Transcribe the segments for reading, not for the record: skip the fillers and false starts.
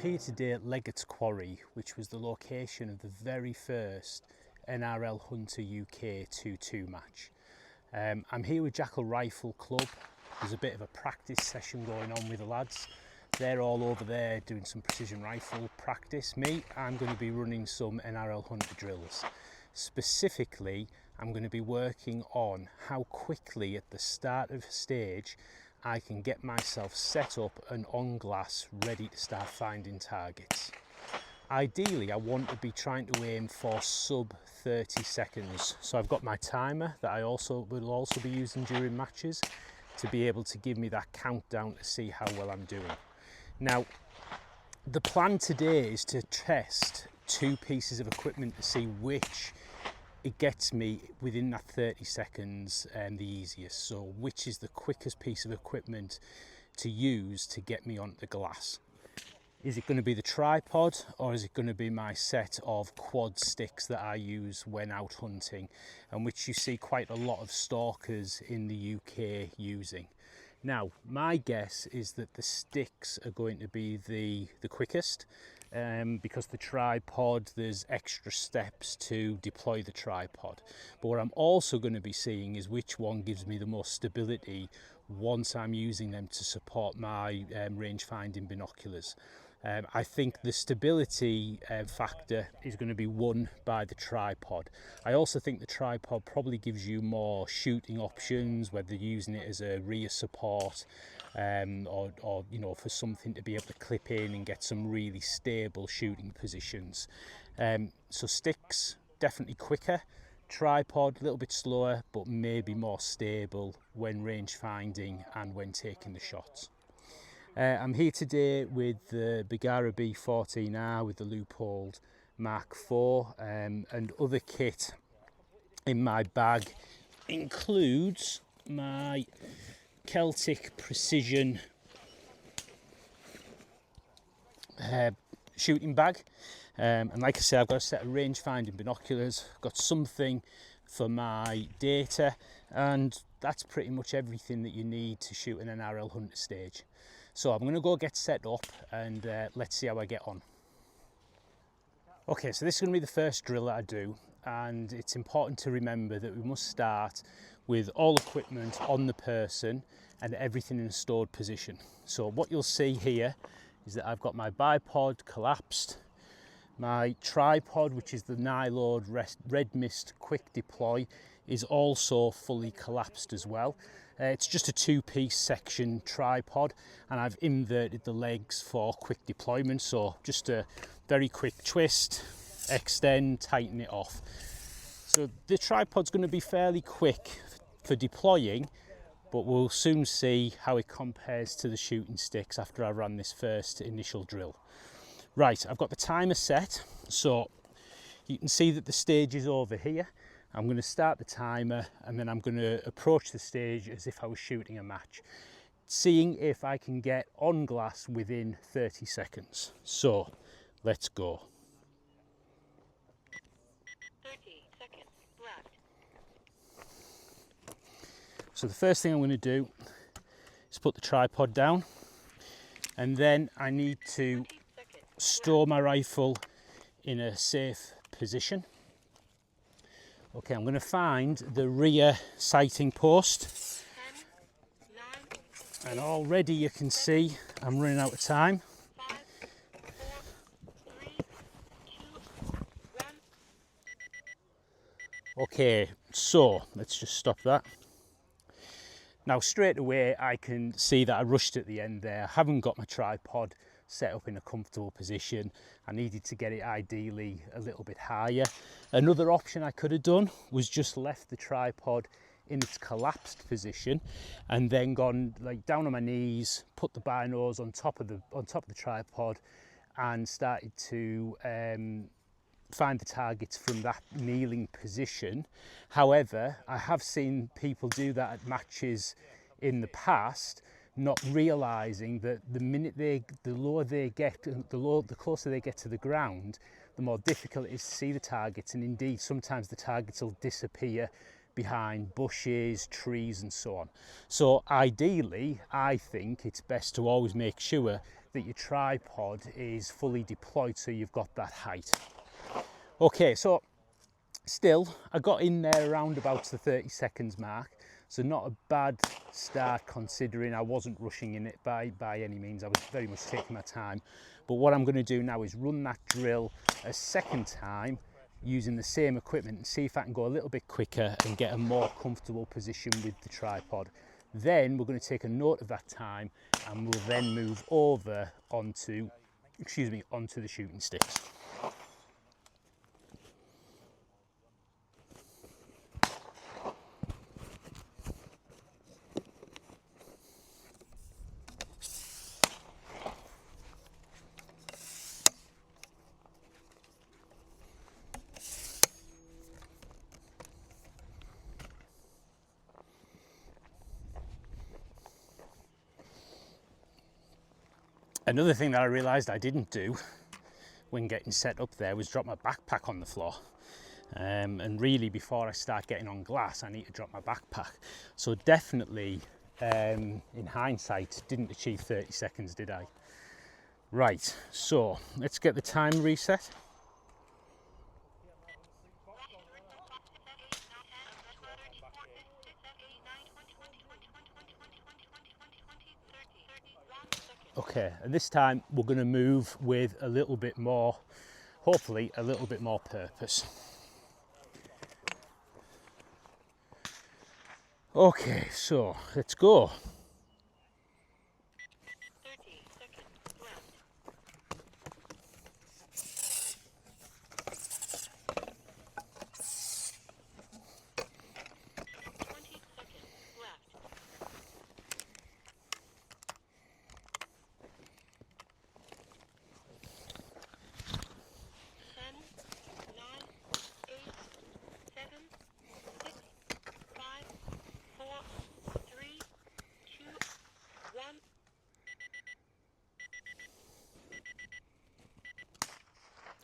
here today at Leggett's Quarry, which was the location of the very first NRL Hunter UK 2-2 match. I'm here with Jackal Rifle Club. There's a bit of a practice session going on with the lads. They're all over there doing some precision rifle practice. I'm going to be running some NRL Hunter drills. Specifically, I'm going to be working on how quickly at the start of a stage I can get myself set up and on glass ready to start finding targets. Ideally, I want to be trying to aim for sub 30 seconds. So I've got my timer that I will also be using during matches to be able to give me that countdown to see how well I'm doing. Now, the plan today is to test two pieces of equipment to see which it gets me within that 30 seconds the easiest. So which is the quickest piece of equipment to use to get me onto the glass. Is it going to be the tripod, or is it going to be my set of quad sticks that I use when out hunting, and which you see quite a lot of stalkers in the UK using? Now, my guess is that the sticks are going to be the quickest, because the tripod, there's extra steps to deploy the tripod. But what I'm also going to be seeing is which one gives me the most stability once I'm using them to support my range finding binoculars. I think the stability factor is going to be won by the tripod. I also think the tripod probably gives you more shooting options, whether you're using it as a rear support or you know, for something to be able to clip in and get some really stable shooting positions. So sticks, definitely quicker. Tripod, a little bit slower, but maybe more stable when range finding and when taking the shots. I'm here today with the Bagara B14R with the Leupold Mark IV, and other kit in my bag includes my Celtic Precision shooting bag, and like I say, I've got a set of range finding binoculars, got something for my data, and that's pretty much everything that you need to shoot an NRL Hunter stage. So I'm going to go get set up and let's see how I get on. Okay, so this is going to be the first drill that I do, and it's important to remember that we must start with all equipment on the person and everything in a stored position. So what you'll see here is that I've got my bipod collapsed, my tripod, which is the Nylord Red Mist Quick Deploy, is also fully collapsed as well. It's just a two-piece section tripod, and I've inverted the legs for quick deployment, so just a very quick twist, extend, tighten it off. So the tripod's going to be fairly quick for deploying, but we'll soon see how it compares to the shooting sticks after I run this first initial drill. Right, I've got the timer set, so you can see that the stage is over here. I'm going to start the timer and then I'm going to approach the stage as if I was shooting a match, seeing if I can get on glass within 30 seconds. So let's go. 30 seconds left. So the first thing I'm going to do is put the tripod down, and then I need to store my rifle in a safe position. Okay, I'm going to find the rear sighting post, 10, 9, and already you can see I'm running out of time. 5, 4, 3, 2, 1. Okay, so let's just stop that. Now straight away I can see that I rushed at the end there. I haven't got my tripod set up in a comfortable position. I needed to get it ideally a little bit higher. Another option I could have done was just left the tripod in its collapsed position and then gone like down on my knees, put the binos on top of the tripod and started to find the targets from that kneeling position. However, I have seen people do that at matches in the past, not realizing that the closer they get to the ground, the more difficult it is to see the targets, and indeed sometimes the targets will disappear behind bushes, trees and so on. So ideally, I think it's best to always make sure that your tripod is fully deployed so you've got that height. Okay, so still, I got in there around about the 30 seconds mark, so not a bad start considering I wasn't rushing in it by any means. I was very much taking my time. But what I'm going to do now is run that drill a second time using the same equipment and see if I can go a little bit quicker and get a more comfortable position with the tripod. Then we're going to take a note of that time and we'll then move over onto the shooting sticks. Another thing that I realised I didn't do when getting set up there was drop my backpack on the floor. And really before I start getting on glass, I need to drop my backpack. So definitely, in hindsight, didn't achieve 30 seconds, did I? Right, so let's get the time reset. Okay, and this time we're going to move with a little bit more, hopefully a little bit more purpose. Okay, so let's go. 30 seconds left. 20 seconds left. 10, 9, 8, 7, 6, 5, 4, 3, 2, 1.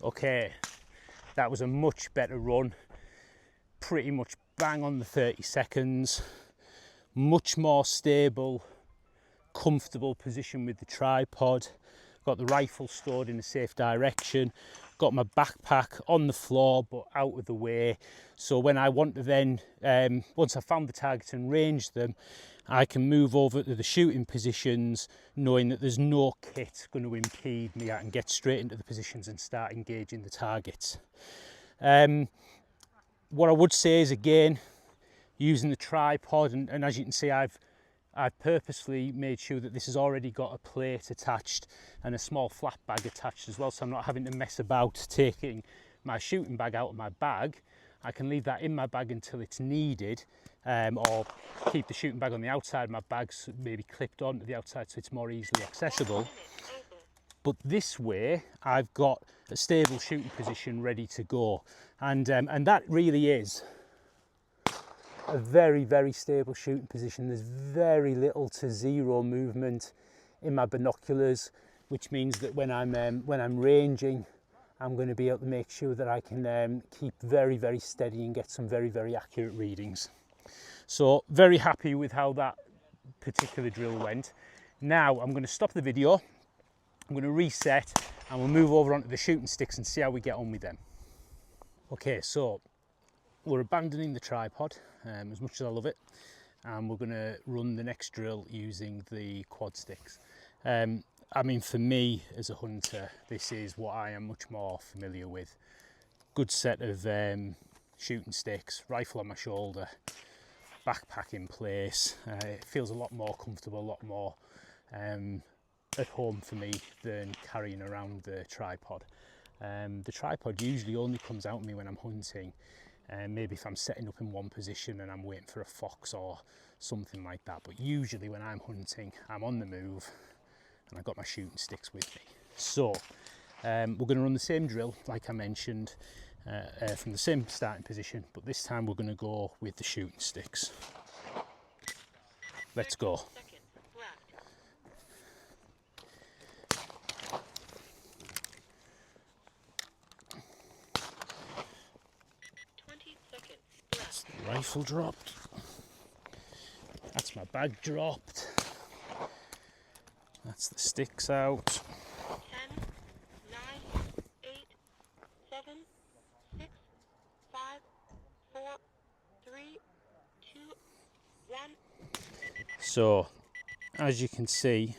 Okay, that was a much better run, pretty much bang on the 30 seconds, much more stable, comfortable position with the tripod, got the rifle stored in a safe direction, got my backpack on the floor but out of the way, so when I want to then, once I've found the target and ranged them, I can move over to the shooting positions knowing that there's no kit going to impede me. I can get straight into the positions and start engaging the targets. What I would say is, again, using the tripod, and as you can see, I've purposely made sure that this has already got a plate attached and a small flap bag attached as well, so I'm not having to mess about taking my shooting bag out of my bag. I can leave that in my bag until it's needed, or keep the shooting bag on the outside of my bag, so maybe clipped onto the outside so it's more easily accessible. But this way I've got a stable shooting position ready to go, and that really is a very, very stable shooting position. There's very little to zero movement in my binoculars, which means that when I'm ranging, I'm going to be able to make sure that I can keep very, very steady and get some very, very accurate readings. So very happy with how that particular drill went. Now I'm going to stop the video, I'm going to reset, and we'll move over onto the shooting sticks and see how we get on with them. Okay, so we're abandoning the tripod, as much as I love it, and we're going to run the next drill using the quad sticks. I mean, for me as a hunter, this is what I am much more familiar with. Good set of shooting sticks, rifle on my shoulder, backpack in place. It feels a lot more comfortable, a lot more at home for me than carrying around the tripod. The tripod usually only comes out to me when I'm hunting, maybe if I'm setting up in one position and I'm waiting for a fox or something like that. But usually when I'm hunting, I'm on the move and I've got my shooting sticks with me. So we're going to run the same drill like I mentioned, from the same starting position, but this time we're going to go with the shooting sticks. Let's go. 20 seconds That's the rifle dropped. That's my bag dropped. That's the sticks out. 10, 9, 8, 7, 6, 5, 4, 3, 2, 1. So, as you can see,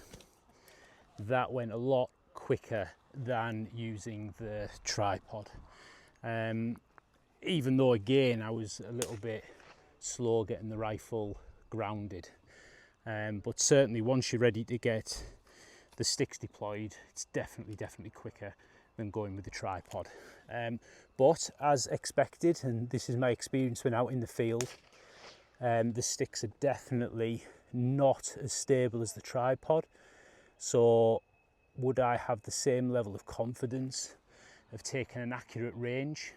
that went a lot quicker than using the tripod. Even though again I was a little bit slow getting the rifle grounded, but certainly once you're ready to get the sticks deployed, it's definitely quicker than going with the tripod. But as expected, and this is my experience when out in the field, the sticks are definitely not as stable as the tripod. So would I have the same level of confidence of taking an accurate range?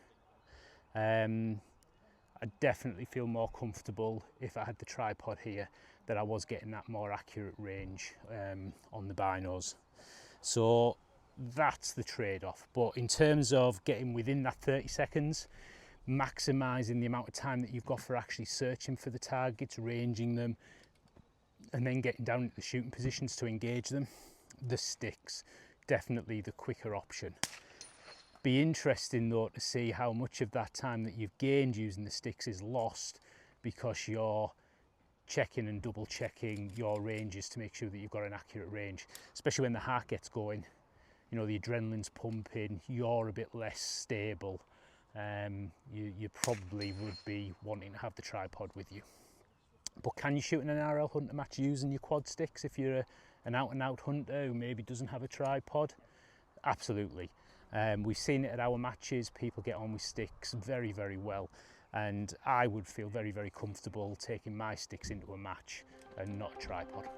I definitely feel more comfortable if I had the tripod here that I was getting that more accurate range on the binos. So that's the trade-off. But in terms of getting within that 30 seconds, maximising the amount of time that you've got for actually searching for the targets, ranging them, and then getting down into the shooting positions to engage them, the sticks, definitely the quicker option. Be interesting though to see how much of that time that you've gained using the sticks is lost because you're checking and double checking your ranges to make sure that you've got an accurate range, especially when the heart gets going, you know, the adrenaline's pumping, you're a bit less stable. You probably would be wanting to have the tripod with you. But can you shoot an NRL Hunter match using your quad sticks if you're an out-and-out hunter who maybe doesn't have a tripod? Absolutely. We've seen it at our matches. People get on with sticks very well, and I would feel very comfortable taking my sticks into a match and not a tripod.